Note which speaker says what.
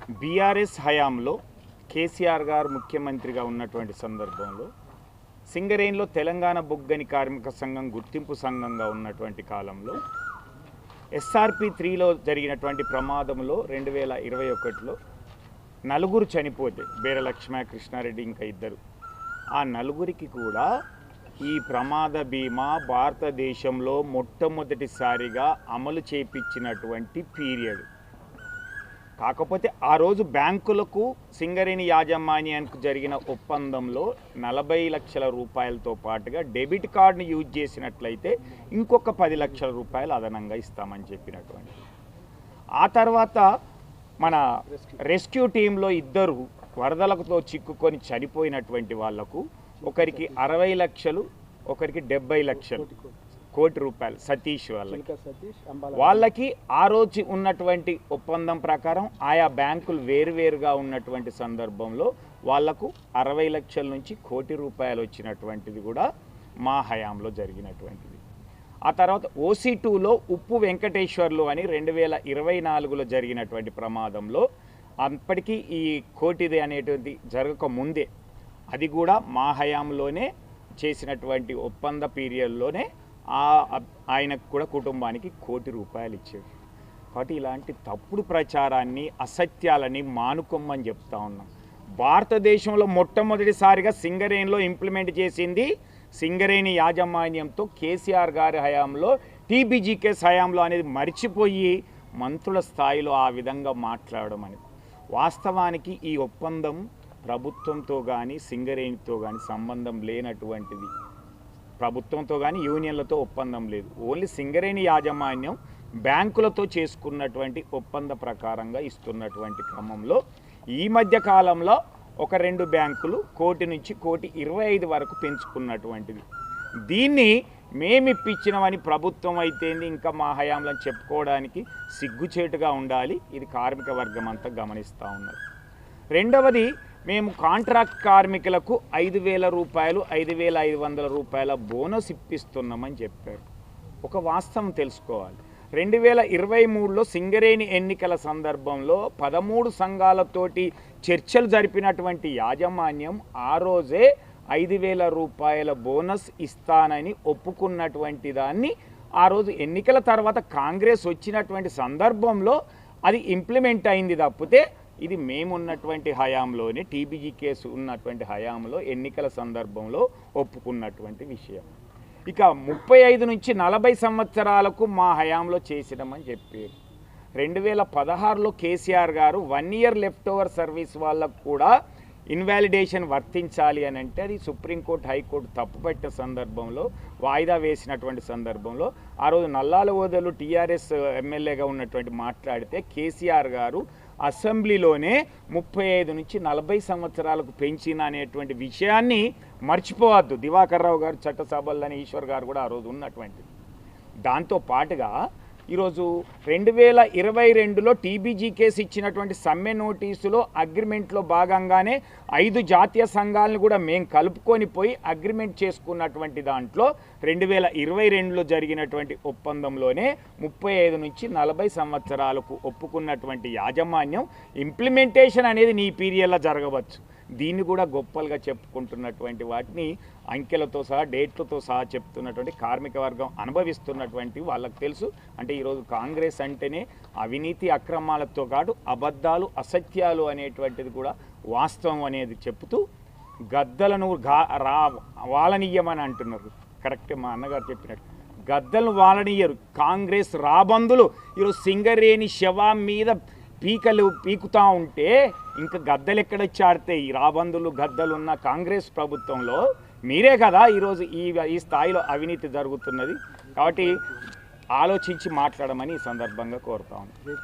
Speaker 1: BRS హయాంలో కేసీఆర్ గారు ముఖ్యమంత్రిగా ఉన్నటువంటి సందర్భంలో సింగరేణిలో తెలంగాణ బొగ్గని కార్మిక సంఘం గుర్తింపు సంఘంగా ఉన్నటువంటి కాలంలో ఎస్ఆర్పి 3లో జరిగినటువంటి ప్రమాదంలో 2021లో నలుగురు చనిపోతే బేర లక్ష్మ కృష్ణారెడ్డి ఇంకా ఇద్దరు ఆ నలుగురికి కూడా ఈ ప్రమాద బీమా భారతదేశంలో మొట్టమొదటిసారిగా అమలు చేపించినటువంటి పీరియడ్. కాకపోతే ఆ రోజు బ్యాంకులకు సింగరేణి యాజమాన్యానికి జరిగిన ఒప్పందంలో 40 లక్షల రూపాయలతో పాటుగా డెబిట్ కార్డుని యూజ్ చేసినట్లయితే ఇంకొక 10 లక్షల రూపాయలు అదనంగా ఇస్తామని చెప్పినటువంటి. ఆ తర్వాత మన రెస్క్యూ టీంలో ఇద్దరు వరదలతో చిక్కుకొని చనిపోయినటువంటి వాళ్లకు ఒకరికి 60 లక్షలు ఒకరికి 70 లక్షలు కోటి రూపాయలు సతీష్ వాళ్ళకి ఆ రోజు ఉన్నటువంటి ఒప్పందం ప్రకారం ఆయా బ్యాంకులు వేరువేరుగా ఉన్నటువంటి సందర్భంలో వాళ్లకు 60 లక్షల నుంచి కోటి రూపాయలు వచ్చినటువంటిది కూడా మా హయాంలో జరిగినటువంటిది. ఆ తర్వాత OC2లో ఉప్పు వెంకటేశ్వర్లు అని 2024లో జరిగినటువంటి ప్రమాదంలో అప్పటికీ ఈ కోటిది అనేటువంటి జరగక ముందే అది కూడా మా హయాంలోనే చేసినటువంటి ఒప్పంద పీరియడ్లోనే ఆయనకు కూడా కుటుంబానికి కోటి రూపాయలు ఇచ్చాడు. కాబట్టి ఇలాంటి తప్పుడు ప్రచారాన్ని అసత్యాలని మానుకోమని చెప్తా ఉన్నాం. భారతదేశంలో మొట్టమొదటిసారిగా సింగరేణిలో ఇంప్లిమెంట్ చేసింది సింగరేణి యాజమాన్యంతో కేసీఆర్ గారి హయాంలో TBGKS హయాంలో అనేది మర్చిపోయి మంత్రుల స్థాయిలో ఆ విధంగా మాట్లాడడం అనేది. వాస్తవానికి ఈ ఒప్పందం ప్రభుత్వంతో కానీ సింగరేణితో కానీ సంబంధం లేనటువంటిది. ప్రభుత్వంతో కానీ యూనియన్లతో ఒప్పందం లేదు. ఓన్లీ సింగరేణి యాజమాన్యం బ్యాంకులతో చేసుకున్నటువంటి ఒప్పంద ప్రకారంగా ఇస్తున్నటువంటి క్రమంలో ఈ మధ్య కాలంలో 1-2 బ్యాంకులు కోటి నుంచి 1,25,00,000 వరకు పెంచుకున్నటువంటిది. దీన్ని మేమిప్పించినవని ప్రభుత్వం అయితేంది ఇంకా మా హయాంలో చెప్పుకోవడానికి సిగ్గుచేటుగా ఉండాలి. ఇది కార్మిక వర్గం అంతా గమనిస్తూ ఉన్నారు. రెండవది, మేము కాంట్రాక్ట్ కార్మికులకు 5,000 రూపాయలు 5,500 రూపాయల బోనస్ ఇప్పిస్తున్నామని చెప్పారు. ఒక వాస్తవం తెలుసుకోవాలి. 2023లో సింగరేణి ఎన్నికల సందర్భంలో 13 సంఘాలతోటి చర్చలు జరిపినటువంటి యాజమాన్యం ఆ రోజే 5,000 రూపాయల బోనస్ ఇస్తానని ఒప్పుకున్నటువంటి దాన్ని ఆ రోజు ఎన్నికల తర్వాత కాంగ్రెస్ వచ్చినటువంటి సందర్భంలో అది ఇంప్లిమెంట్ అయింది. తప్పితే ఇది మేమున్నటువంటి హయాంలోనే TBGKS ఉన్నటువంటి హయాంలో ఎన్నికల సందర్భంలో ఒప్పుకున్నటువంటి విషయం. ఇక 35 నుంచి 40 సంవత్సరాలకు మా హయాంలో చేసినామని చెప్పారు. 2016లో కేసీఆర్ గారు 1 ఇయర్ లెఫ్ట్ ఓవర్ సర్వీస్ వాళ్ళకు కూడా ఇన్వాలిడేషన్ వర్తించాలి అని అంటే అది సుప్రీంకోర్టు హైకోర్టు తప్పుపట్టిన సందర్భంలో వాయిదా వేసినటువంటి సందర్భంలో ఆ రోజు నల్లాల ఓదలు TRS ఎమ్మెల్యేగా ఉన్నటువంటి మాట్లాడితే కేసీఆర్ గారు అసెంబ్లీలోనే 35 నుంచి 40 సంవత్సరాలకు పెంచిన అనేటువంటి విషయాన్ని మర్చిపోవద్దు. దివాకర్ రావు గారు చట్టసభలని ఈశ్వర్ గారు కూడా ఆ రోజు ఉన్నటువంటి. దాంతో పాటుగా ఈరోజు 2022లో TBGKS ఇచ్చినటువంటి సమ్మె నోటీసులో అగ్రిమెంట్లో భాగంగానే 5 జాతీయ సంఘాలను కూడా మేము కలుపుకొని పోయి అగ్రిమెంట్ చేసుకున్నటువంటి దాంట్లో 2022లో జరిగినటువంటి ఒప్పందంలోనే 35 నుంచి 40 సంవత్సరాలకు ఒప్పుకున్నటువంటి యాజమాన్యం ఇంప్లిమెంటేషన్ అనేది నీ పీరియడ్లో జరగవచ్చు. దీన్ని కూడా గొప్పలుగా చెప్పుకుంటున్నటువంటి వాటిని అంకెలతో సహా డేట్లతో సహా చెప్తున్నటువంటి కార్మిక వర్గం అనుభవిస్తున్నటువంటి వాళ్ళకు తెలుసు. అంటే ఈరోజు కాంగ్రెస్ అంటేనే అవినీతి అక్రమాలతో కాదు అబద్ధాలు అసత్యాలు అనేటువంటిది కూడా వాస్తవం అనేది చెప్తూ గద్దలను వాలనీయమని అంటున్నారు. కరెక్టే మా అన్నగారు చెప్పినట్టు గద్దలను వాలనీయరు. కాంగ్రెస్ రాబందులు ఈరోజు సింగరేణి శవం మీద పీకలు పీకుతూ ఉంటే ఇంకా గద్దలు ఎక్కడొచ్చి ఆడితే ఈ రాబందులు గద్దలు ఉన్న కాంగ్రెస్ ప్రభుత్వంలో మీరే కదా ఈరోజు ఈ స్థాయిలో అవినీతి జరుగుతున్నది. కాబట్టి ఆలోచించి మాట్లాడమని ఈ సందర్భంగా కోరుతా ఉన్నాను.